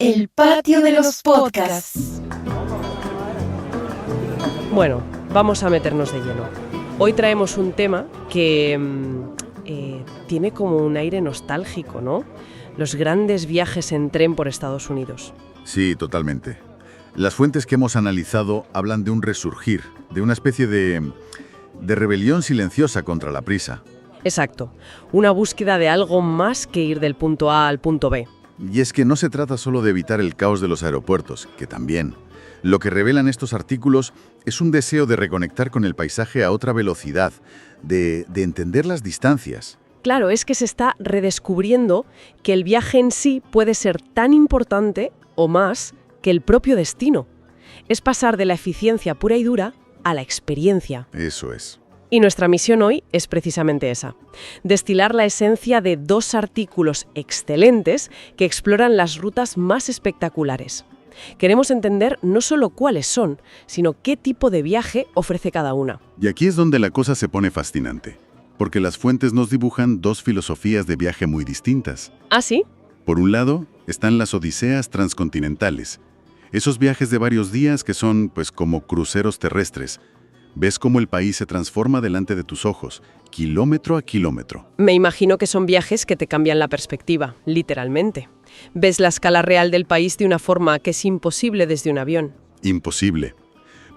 El patio de los podcasts. Bueno, vamos a meternos de lleno. Hoy traemos un tema que tiene como un aire nostálgico, ¿no? Los grandes viajes en tren por Estados Unidos. Sí, totalmente. Las fuentes que hemos analizado hablan de un resurgir, de una especie de rebelión silenciosa contra la prisa. Exacto, una búsqueda de algo más que ir del punto A al punto B. Y es que no se trata solo de evitar el caos de los aeropuertos, que también. Lo que revelan estos artículos es un deseo de reconectar con el paisaje a otra velocidad, de entender las distancias. Claro, es que se está redescubriendo que el viaje en sí puede ser tan importante o más que el propio destino. Es pasar de la eficiencia pura y dura a la experiencia. Eso es. Y nuestra misión hoy es precisamente esa, destilar la esencia de dos artículos excelentes que exploran las rutas más espectaculares. Queremos entender no solo cuáles son, sino qué tipo de viaje ofrece cada una. Y aquí es donde la cosa se pone fascinante, porque las fuentes nos dibujan dos filosofías de viaje muy distintas. ¿Ah, sí? Por un lado, están las odiseas transcontinentales, esos viajes de varios días que son, pues, como cruceros terrestres. Ves cómo el país se transforma delante de tus ojos, kilómetro a kilómetro. Me imagino que son viajes que te cambian la perspectiva, literalmente. Ves la escala real del país de una forma que es imposible desde un avión. Imposible.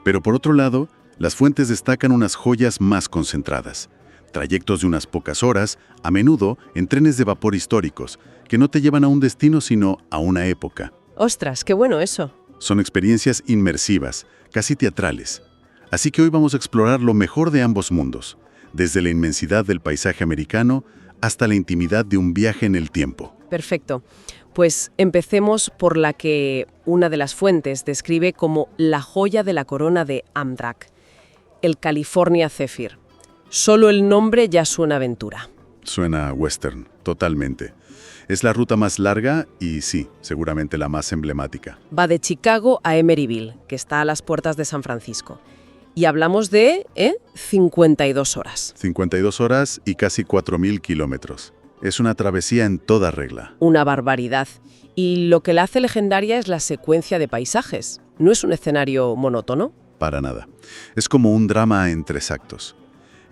Pero por otro lado, las fuentes destacan unas joyas más concentradas. Trayectos de unas pocas horas, a menudo en trenes de vapor históricos, que no te llevan a un destino sino a una época. ¡Ostras, qué bueno eso! Son experiencias inmersivas, casi teatrales. Así que hoy vamos a explorar lo mejor de ambos mundos, desde la inmensidad del paisaje americano hasta la intimidad de un viaje en el tiempo. Perfecto. Pues empecemos por la que una de las fuentes describe como la joya de la corona de Amtrak, el California Zephyr. Solo el nombre ya suena aventura. Suena western, totalmente. Es la ruta más larga y sí, seguramente la más emblemática. Va de Chicago a Emeryville, que está a las puertas de San Francisco. Y hablamos de 52 horas. 52 horas y casi 4.000 kilómetros. Es una travesía en toda regla. Una barbaridad. Y lo que la hace legendaria es la secuencia de paisajes. ¿No es un escenario monótono? Para nada. Es como un drama en 3 actos.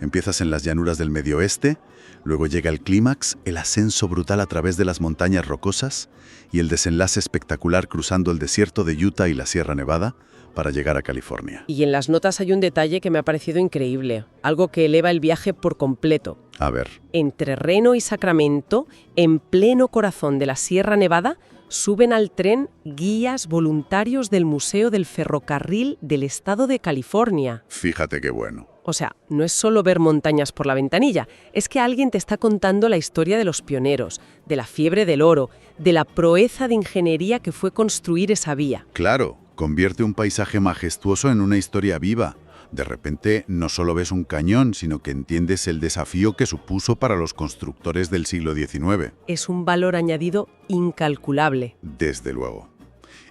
Empiezas en las llanuras del Medio Oeste, luego llega el clímax, el ascenso brutal a través de las montañas rocosas y el desenlace espectacular cruzando el desierto de Utah y la Sierra Nevada para llegar a California. Y en las notas hay un detalle que me ha parecido increíble, algo que eleva el viaje por completo. A ver. Entre Reno y Sacramento, en pleno corazón de la Sierra Nevada, suben al tren guías voluntarios del Museo del Ferrocarril del Estado de California. Fíjate qué bueno. O sea, no es solo ver montañas por la ventanilla, es que alguien te está contando la historia de los pioneros, de la fiebre del oro, de la proeza de ingeniería que fue construir esa vía. Claro, convierte un paisaje majestuoso en una historia viva. De repente no solo ves un cañón, sino que entiendes el desafío que supuso para los constructores del siglo XIX. Es un valor añadido incalculable. Desde luego.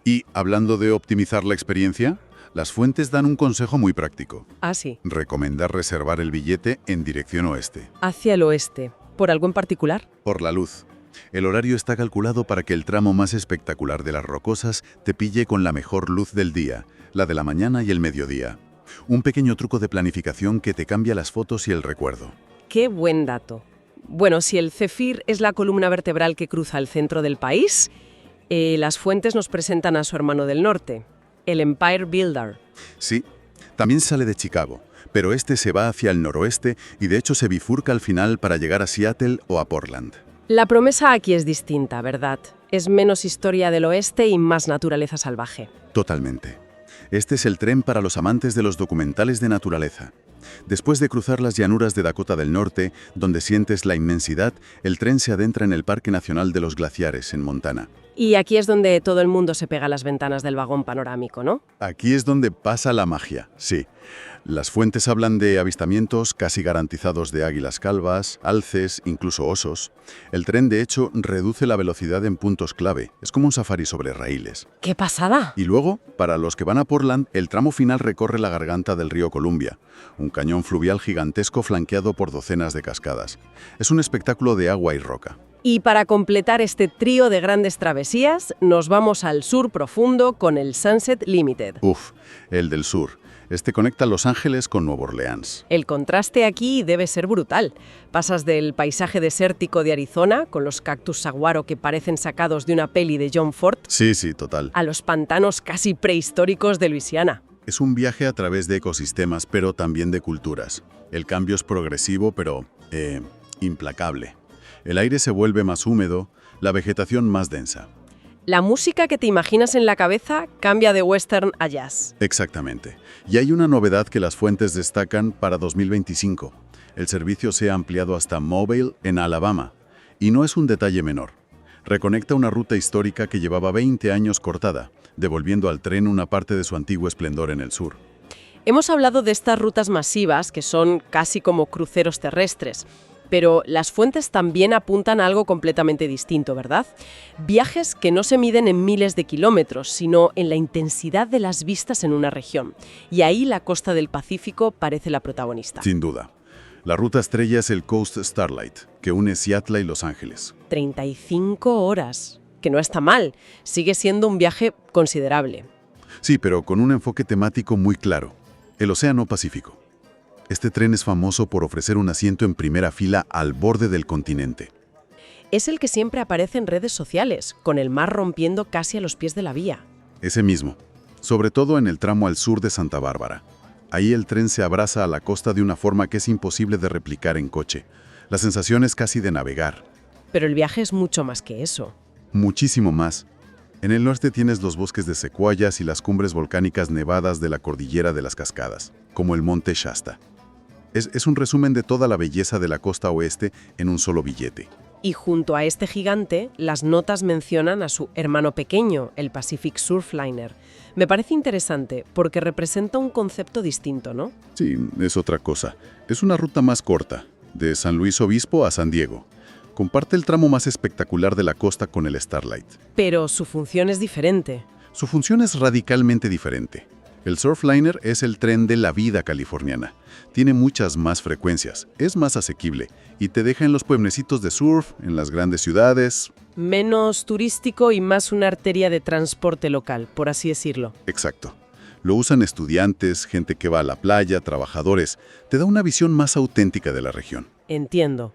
Y hablando de optimizar la experiencia, las fuentes dan un consejo muy práctico. Ah, sí. Recomendar reservar el billete en dirección oeste. Hacia el oeste. ¿Por algo en particular? Por la luz. El horario está calculado para que el tramo más espectacular de las rocosas te pille con la mejor luz del día, la de la mañana y el mediodía. Un pequeño truco de planificación que te cambia las fotos y el recuerdo. ¡Qué buen dato! Bueno, si el Zephyr es la columna vertebral que cruza el centro del país, las fuentes nos presentan a su hermano del norte, el Empire Builder. Sí, también sale de Chicago, pero este se va hacia el noroeste y de hecho se bifurca al final para llegar a Seattle o a Portland. La promesa aquí es distinta, ¿verdad? Es menos historia del oeste y más naturaleza salvaje. Totalmente. Este es el tren para los amantes de los documentales de naturaleza. Después de cruzar las llanuras de Dakota del Norte, donde sientes la inmensidad, el tren se adentra en el Parque Nacional de los Glaciares, en Montana. Y aquí es donde todo el mundo se pega a las ventanas del vagón panorámico, ¿no? Aquí es donde pasa la magia, sí. Las fuentes hablan de avistamientos casi garantizados de águilas calvas, alces, incluso osos. El tren, de hecho, reduce la velocidad en puntos clave. Es como un safari sobre raíles. ¡Qué pasada! Y luego, para los que van a Portland, el tramo final recorre la garganta del río Columbia, un cañón fluvial gigantesco flanqueado por docenas de cascadas. Es un espectáculo de agua y roca. Y para completar este trío de grandes travesías, nos vamos al sur profundo con el Sunset Limited. Uf, el del sur. Este conecta Los Ángeles con Nueva Orleans. El contraste aquí debe ser brutal. Pasas del paisaje desértico de Arizona, con los cactus saguaro que parecen sacados de una peli de John Ford, Sí, total. a los pantanos casi prehistóricos de Luisiana. Es un viaje a través de ecosistemas, pero también de culturas. El cambio es progresivo, pero implacable. El aire se vuelve más húmedo, la vegetación más densa. La música que te imaginas en la cabeza cambia de western a jazz. Exactamente. Y hay una novedad que las fuentes destacan para 2025. El servicio se ha ampliado hasta Mobile, en Alabama. Y no es un detalle menor. Reconecta una ruta histórica que llevaba 20 años cortada, devolviendo al tren una parte de su antiguo esplendor en el sur. Hemos hablado de estas rutas masivas que son casi como cruceros terrestres. Pero las fuentes también apuntan a algo completamente distinto, ¿verdad? Viajes que no se miden en miles de kilómetros, sino en la intensidad de las vistas en una región. Y ahí la costa del Pacífico parece la protagonista. Sin duda. La ruta estrella es el Coast Starlight, que une Seattle y Los Ángeles. 35 horas, que no está mal. Sigue siendo un viaje considerable. Sí, pero con un enfoque temático muy claro. El Océano Pacífico. Este tren es famoso por ofrecer un asiento en primera fila al borde del continente. Es el que siempre aparece en redes sociales, con el mar rompiendo casi a los pies de la vía. Ese mismo, sobre todo en el tramo al sur de Santa Bárbara. Ahí el tren se abraza a la costa de una forma que es imposible de replicar en coche. La sensación es casi de navegar. Pero el viaje es mucho más que eso. Muchísimo más. En el norte tienes los bosques de secuoyas y las cumbres volcánicas nevadas de la cordillera de las Cascadas, como el monte Shasta. Es un resumen de toda la belleza de la costa oeste en un solo billete. Y junto a este gigante, las notas mencionan a su hermano pequeño, el Pacific Surfliner. Me parece interesante porque representa un concepto distinto, ¿no? Sí, es otra cosa. Es una ruta más corta, de San Luis Obispo a San Diego. Comparte el tramo más espectacular de la costa con el Starlight. Pero su función es diferente. Su función es radicalmente diferente. El Surfliner es el tren de la vida californiana. Tiene muchas más frecuencias, es más asequible y te deja en los pueblecitos de surf, en las grandes ciudades. Menos turístico y más una arteria de transporte local, por así decirlo. Exacto. Lo usan estudiantes, gente que va a la playa, trabajadores. Te da una visión más auténtica de la región. Entiendo.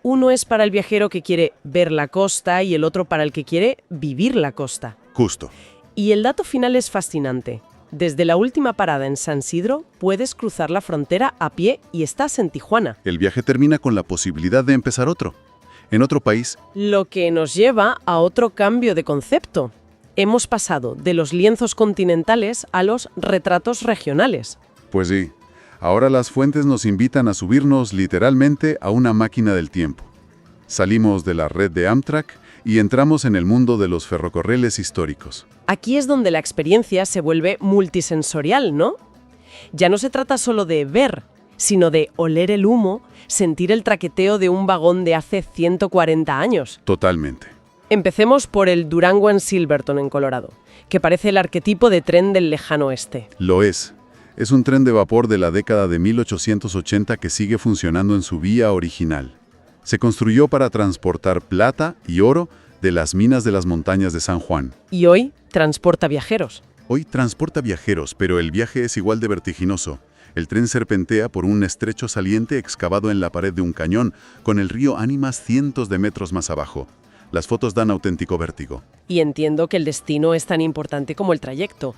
Uno es para el viajero que quiere ver la costa y el otro para el que quiere vivir la costa. Justo. Y el dato final es fascinante. Desde la última parada en San Isidro, puedes cruzar la frontera a pie y estás en Tijuana. El viaje termina con la posibilidad de empezar otro. En otro país. Lo que nos lleva a otro cambio de concepto. Hemos pasado de los lienzos continentales a los retratos regionales. Pues sí. Ahora las fuentes nos invitan a subirnos literalmente a una máquina del tiempo. Salimos de la red de Amtrak y entramos en el mundo de los ferrocarriles históricos. Aquí es donde la experiencia se vuelve multisensorial, ¿no? Ya no se trata solo de ver, sino de oler el humo, sentir el traqueteo de un vagón de hace 140 años. Totalmente. Empecemos por el Durango en Silverton, en Colorado, que parece el arquetipo de tren del lejano oeste. Lo es. Es un tren de vapor de la década de 1880 que sigue funcionando en su vía original. Se construyó para transportar plata y oro de las minas de las montañas de San Juan. Y hoy transporta viajeros. Hoy transporta viajeros, pero el viaje es igual de vertiginoso. El tren serpentea por un estrecho saliente excavado en la pared de un cañón, con el río Ánimas cientos de metros más abajo. Las fotos dan auténtico vértigo. Y entiendo que el destino es tan importante como el trayecto.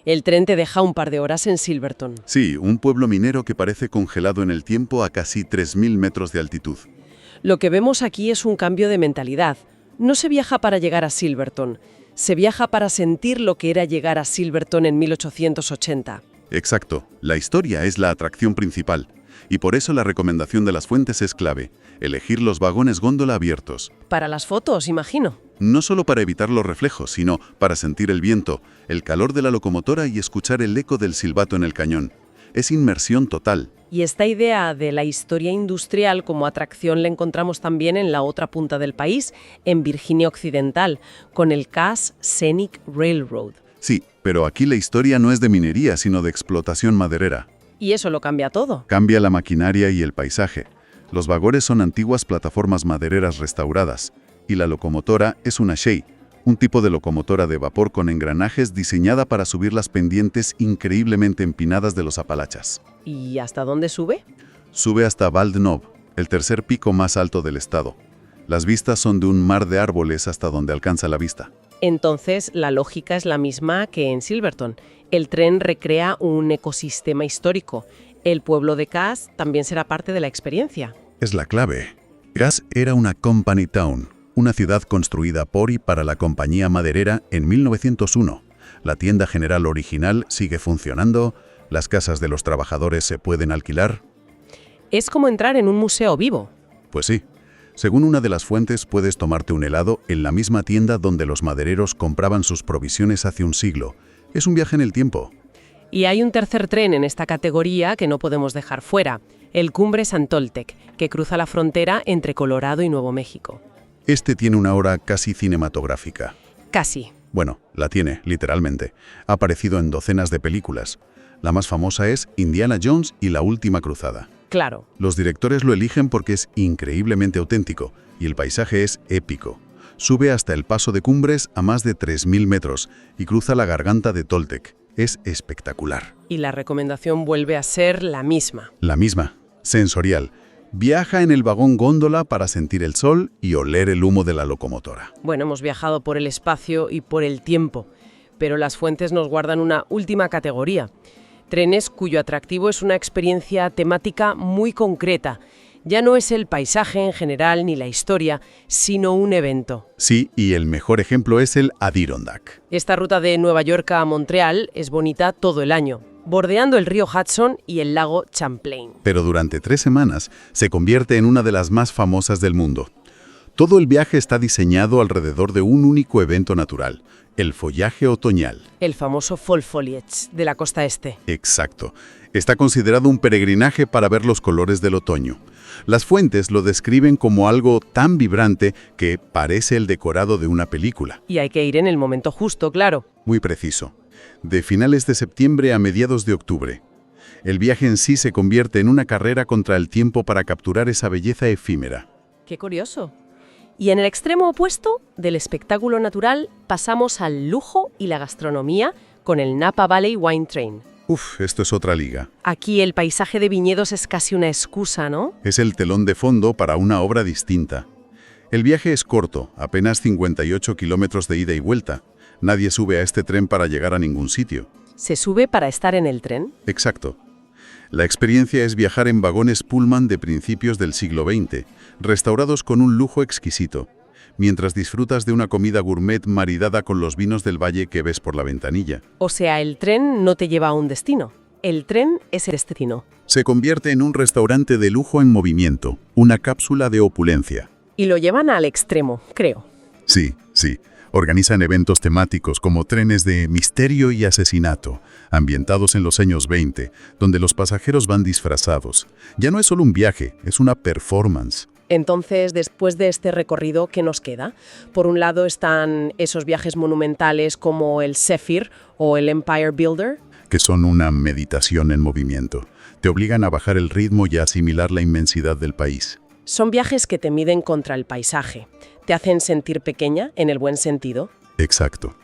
El tren te deja un par de horas en Silverton. Sí, un pueblo minero que parece congelado en el tiempo a casi 3.000 metros de altitud. Lo que vemos aquí es un cambio de mentalidad. No se viaja para llegar a Silverton, se viaja para sentir lo que era llegar a Silverton en 1880. Exacto, la historia es la atracción principal. Y por eso la recomendación de las fuentes es clave, elegir los vagones góndola abiertos. Para las fotos, imagino. No solo para evitar los reflejos, sino para sentir el viento, el calor de la locomotora y escuchar el eco del silbato en el cañón. Es inmersión total. Y esta idea de la historia industrial como atracción la encontramos también en la otra punta del país, en Virginia Occidental, con el Cass Scenic Railroad. Sí, pero aquí la historia no es de minería, sino de explotación maderera. Y eso lo cambia todo. Cambia la maquinaria y el paisaje. Los vagones son antiguas plataformas madereras restauradas. y la locomotora es una Shay, un tipo de locomotora de vapor con engranajes diseñada para subir las pendientes increíblemente empinadas de los Apalaches. ¿Y hasta dónde sube? Sube hasta Val d'Nov, el tercer pico más alto del estado. Las vistas son de un mar de árboles hasta donde alcanza la vista. Entonces, la lógica es la misma que en Silverton. El tren recrea un ecosistema histórico. El pueblo de Cass también será parte de la experiencia. Es la clave. Cass era una company town, una ciudad construida por y para la compañía maderera en 1901. La tienda general original sigue funcionando, las casas de los trabajadores se pueden alquilar. Es como entrar en un museo vivo. Pues sí. Según una de las fuentes, puedes tomarte un helado en la misma tienda donde los madereros compraban sus provisiones hace un siglo. Es un viaje en el tiempo. Y hay un tercer tren en esta categoría que no podemos dejar fuera, el Cumbres and Toltec, que cruza la frontera entre Colorado y Nuevo México. Este tiene una hora casi cinematográfica. Casi. Bueno, la tiene, literalmente. Ha aparecido en docenas de películas. La más famosa es Indiana Jones y la última cruzada. Claro. Los directores lo eligen porque es increíblemente auténtico y el paisaje es épico. Sube hasta el paso de Cumbres a más de 3.000 metros y cruza la garganta de Toltec. Es espectacular. Y la recomendación vuelve a ser la misma. La misma, sensorial. Viaja en el vagón góndola para sentir el sol y oler el humo de la locomotora. Bueno, hemos viajado por el espacio y por el tiempo, pero las fuentes nos guardan una última categoría. Trenes cuyo atractivo es una experiencia temática muy concreta. Ya no es el paisaje en general ni la historia, sino un evento. Sí, y el mejor ejemplo es el Adirondack. Esta ruta de Nueva York a Montreal es bonita todo el año, bordeando el río Hudson y el lago Champlain. Pero durante 3 semanas se convierte en una de las más famosas del mundo. Todo el viaje está diseñado alrededor de un único evento natural, el follaje otoñal. El famoso fall foliage de la costa este. Exacto. Está considerado un peregrinaje para ver los colores del otoño. Las fuentes lo describen como algo tan vibrante que parece el decorado de una película. Y hay que ir en el momento justo, claro. Muy preciso. De finales de septiembre a mediados de octubre. El viaje en sí se convierte en una carrera contra el tiempo para capturar esa belleza efímera. ¡Qué curioso! Y en el extremo opuesto del espectáculo natural pasamos al lujo y la gastronomía con el Napa Valley Wine Train. Uf, esto es otra liga. Aquí el paisaje de viñedos es casi una excusa, ¿no? Es el telón de fondo para una obra distinta. El viaje es corto, apenas 58 kilómetros de ida y vuelta. Nadie sube a este tren para llegar a ningún sitio. ¿Se sube para estar en el tren? Exacto. La experiencia es viajar en vagones Pullman de principios del siglo XX, restaurados con un lujo exquisito, mientras disfrutas de una comida gourmet maridada con los vinos del valle que ves por la ventanilla. O sea, el tren no te lleva a un destino. El tren es el destino. Se convierte en un restaurante de lujo en movimiento, una cápsula de opulencia. Y lo llevan al extremo, creo. Sí. Organizan eventos temáticos como trenes de misterio y asesinato, ambientados en los años 20, donde los pasajeros van disfrazados. Ya no es solo un viaje, es una performance. Entonces, después de este recorrido, ¿qué nos queda? Por un lado están esos viajes monumentales como el Zephyr o el Empire Builder, Que son una meditación en movimiento. Te obligan a bajar el ritmo y a asimilar la inmensidad del país. Son viajes que te miden contra el paisaje. Te hacen sentir pequeña, en el buen sentido. Exacto.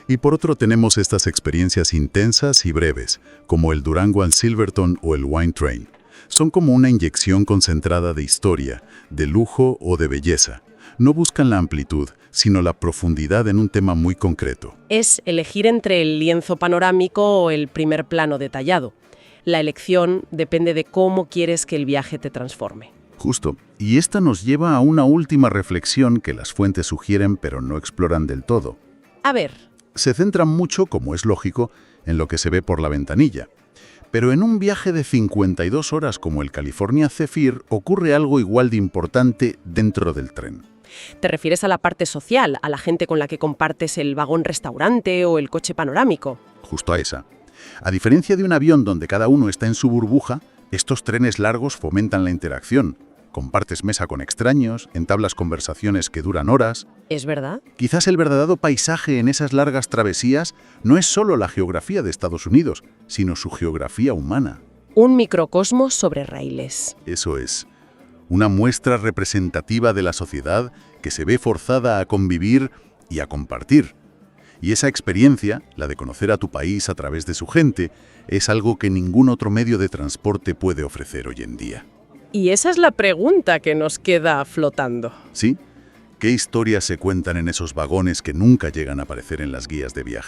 Y por otro tenemos estas experiencias intensas y breves, como el Durango and Silverton o el Wine Train. Son como una inyección concentrada de historia, de lujo o de belleza. No buscan la amplitud, sino la profundidad en un tema muy concreto. Es elegir entre el lienzo panorámico o el primer plano detallado. La elección depende de cómo quieres que el viaje te transforme. Justo. Y esta nos lleva a una última reflexión que las fuentes sugieren pero no exploran del todo. A ver, Se centran mucho, como es lógico, en lo que se ve por la ventanilla. Pero en un viaje de 52 horas como el California Zephyr ocurre algo igual de importante dentro del tren. ¿te refieres a la parte social, a la gente con la que compartes el vagón restaurante o el coche panorámico? Justo a esa. A diferencia de un avión donde cada uno está en su burbuja, estos trenes largos fomentan la interacción. Compartes mesa con extraños, entablas conversaciones que duran horas. ¿Es verdad? Quizás el verdadero paisaje en esas largas travesías no es solo la geografía de Estados Unidos, sino su geografía humana. Un microcosmos sobre raíles. Eso es. Una muestra representativa de la sociedad que se ve forzada a convivir y a compartir. Y esa experiencia, la de conocer a tu país a través de su gente, es algo que ningún otro medio de transporte puede ofrecer hoy en día. Y esa es la pregunta que nos queda flotando. ¿Sí? ¿Qué historias se cuentan en esos vagones que nunca llegan a aparecer en las guías de viaje?